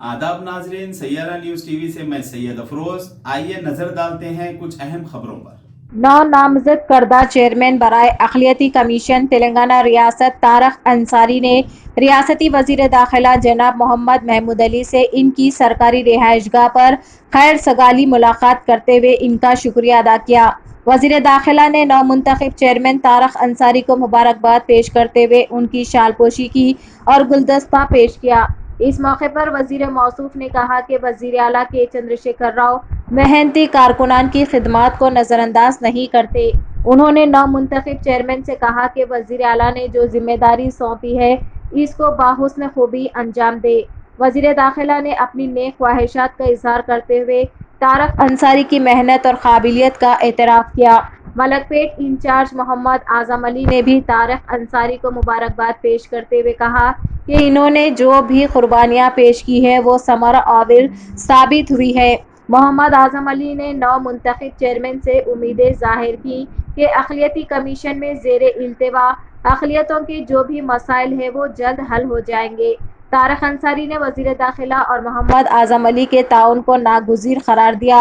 आदाब नाजरीन, Saiyaara news TV से मैं सैयद अफरोज। आइए नजर डालते हैं कुछ अहम खबरों पर। नौ नामजद करदा चेयरमैन बराए अक़लियती कमीशन तेलंगाना रियासत तारक अंसारी ने रियासती वज़ीर दाखिला जनाब मोहम्मद महमूद अली से इनकी सरकारी रिहाइशगाह पर खैर सगाली मुलाकात करते हुए इनका शुक्रिया अदा किया। वज़ीर दाखिला ने नवमुंतखब चेयरमैन तारक अंसारी को मुबारकबाद पेश करते हुए उनकी शालपोशी की और गुलदस्ता पेश किया। इस मौके पर वज़ीर मौसूफ ने कहा कि वज़ीर आला के चंद्रशेखर राव मेहनती कारकुनान की खिदमत को नज़रअंदाज नहीं करते। उन्होंने नवमुंतखब चेयरमैन से कहा कि वज़ीर आला ने जो जिम्मेदारी सौंपी है इसको बाहुस्न खूबी अंजाम दे। वज़ीर दाखिला ने अपनी नेक ख्वाहिशात का इजहार करते हुए तारक अंसारी की मेहनत और काबिलियत का एतराफ़ किया। मलकपेट इंचार्ज मोहम्मद आज़म अली ने भी तारक अंसारी को मुबारकबाद पेश करते हुए कहा कि इन्होंने जो भी कुर्बानियाँ पेश की है वो समर आविल साबित हुई है। मोहम्मद आज़म अली ने नवमुंतखब चेयरमैन से उम्मीदें ज़ाहिर की कि अक़लियती कमीशन में ज़ेरे इल्तिवा अक़लियतों के जो भी मसाइल है वो जल्द हल हो जाएंगे। तारक अंसारी ने वज़ीर दाखिला और मोहम्मद आज़म अली के ताउन को नागुज़ीर करार दिया।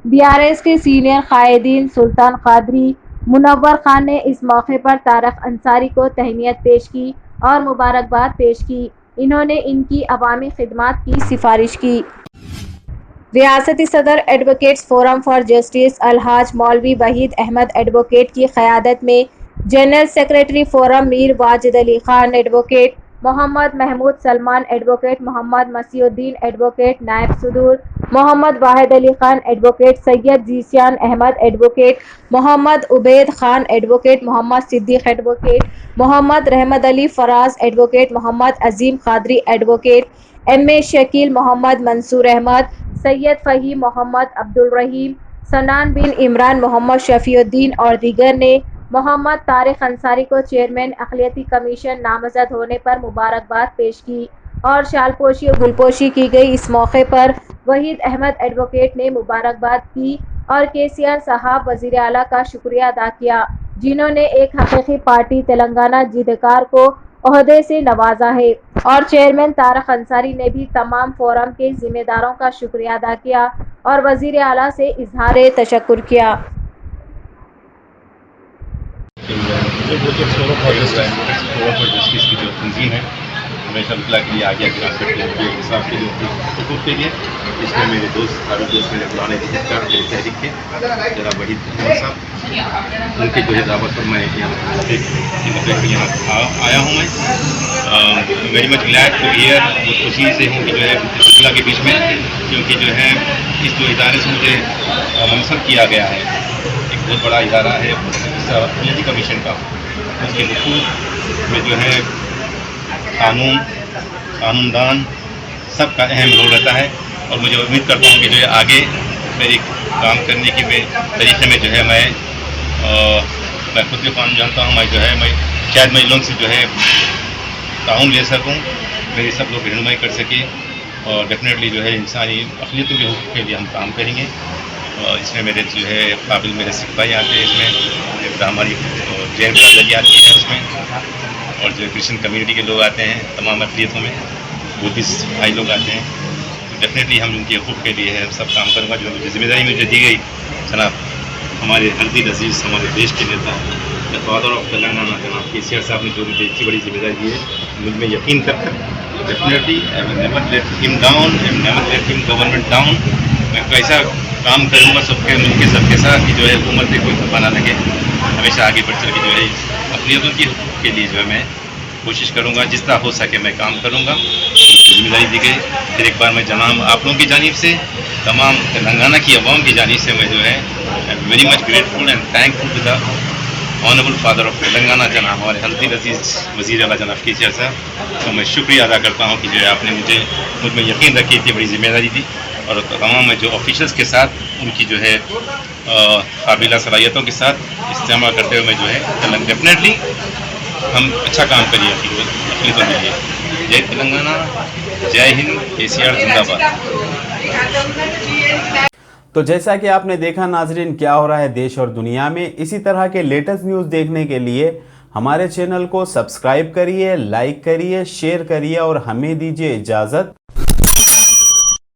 BRS के सीनियर कायदीन सुल्तान कादरी, मुनव्वर खान ने इस मौके पर तारक अंसारी को तहनीत पेश की और मुबारकबाद पेश की। इन्होंने इनकी अवामी खिदमत की सिफारिश की। रियासती सदर एडवोकेट्स फोरम फॉर जस्टिस अलहाज मौलवी वहीद अहमद एडवोकेट की क़यादत में general secretary forum Mir Wajid Ali Khan advocate, Mohammad Mehmood Salman advocate, Mohammad Masiuddin advocate नायब सदूर, Mohammad Wahid Ali Khan advocate, Syed Zeeshan Ahmed advocate, Mohammad Ubaid Khan advocate, Mohammad Siddiq advocate, Mohammad Rehmat Ali Faraz advocate, Mohammad Azeem Qadri advocate, MA Shakeel, Mohammad Mansoor Ahmed, Syed Fahim, Mohammad Abdul Rahim, Sanan बिन इमरान, मोहम्मद शफीउद्दीन और दीगर ने मोहम्मद तारिक अंसारी को चेयरमैन अक़लियती कमीशन नामज़द होने पर मुबारकबाद पेश की और शालपोशी और गुलपोशी की गई। इस मौके पर वहीद अहमद एडवोकेट ने मुबारकबाद की और KCR साहब वज़ीर आला का शुक्रिया अदा किया, जिन्होंने एक हकीकी पार्टी तेलंगाना जिदकार को ओहदे से नवाजा है। और चेयरमैन तारक अंसारी ने भी तमाम फोरम के जिम्मेदारों का शुक्रिया अदा किया और वज़ीर आला से इजहार तशक्कुर किया। की जो तंजीम है हमेशा मुतला के लिए आगे काम करते हैं इंसाफ के लिए, हुकूक़ के लिए। इसमें मेरे दोस्त सारे दोस्त मेरे पुराने मेरे तहरीक थे जरा वहीद अहमद साहब, उनके जो है दावत पर मैं यहाँ आया हूँ। मैं very much glad to here, बहुत खुशी से हूँ कि जो है मुतला के बीच में, क्योंकि जो है इस जो इदारे से मुझे मंसब किया गया है एक बहुत बड़ा इदारा है अक़लियती कमीशन का। उसके हुकूक़ में जो है कानूनदान सबका अहम रोल रहता है और मुझे उम्मीद करता हूँ कि जो है आगे मेरी काम करने की तरीक़े में जो है मैं खुद भी काम जानता हूँ, मैं शायद मैं लोगों से जो है ताउन ले सकूँ, मेरी सब लोग रहनुमाई कर सके और डेफिनेटली जो है इंसानी अक़लियतों के हुकूक़ के लिए हम काम करेंगे। इसमें मेरे जो है काबिल मेरे सिपाही आते हैं, इसमें हमारी जैन बरादरी आती है उसमें, और जो क्रिश्चियन कम्युनिटी के लोग आते हैं तमाम अक़लियतों में, बुद्धिस्ट भाई लोग आते हैं। तो डेफिनेटली हम उनके हुकूक़ के लिए है सब काम करूँगा। जो मुझे जिम्मेदारी मुझे दी गई जनाब हमारे हल्दी अजीज़ हमारे देश के नेता द फादर ऑफ तेलंगाना जनाब KCR साहब ने जो मुझे इतनी बड़ी जिम्मेदारी दी है, मुझ में यकीन करता definitely I will never let him down, I will never let him government down. मैं कैसा काम करूँगा सबके मिलकर सबके साथ कि जो है हुकूमत में कोई धब्बा ना लगे, हमेशा आगे बढ़ चल के जो है अक़लियतों के हुकूक़ के लिए जो है मैं कोशिश करूँगा, जिस तरह हो सके मैं काम करूँगा। जिम्मेदारी दी गई फिर एक बार मैं जनाब आप लोगों की जानिब से तमाम तेलंगाना की अवाम की जानिब से मैं जो है very much grateful and thankful to the honourable father of Telangana जनाब हमारे हल्दी अजीज़ वज़ीर आला जनाब KCR साहब। तो मैं शुक्रिया अदा करता हूँ कि जो है आपने मुझ में यकीन रखी, इतनी बड़ी जिम्मेदारी दी और तमाम जो ऑफिशल्स के साथ उनकी जो है काबिला सलाहियतों के साथ इस्तेमाल करते हुए मैं जो है डेफिनेटली हम अच्छा काम करिए अक़लियतों के लिए। जय तेलंगाना, जय हिंद, KCR जिंदाबाद। तो जैसा कि आपने देखा नाजरीन क्या हो रहा है देश और दुनिया में, इसी तरह के लेटेस्ट न्यूज़ देखने के लिए ہمارے چینل کو سبسکرائب کریے، لائک کریے، شیئر کریے اور ہمیں دیجیے اجازت.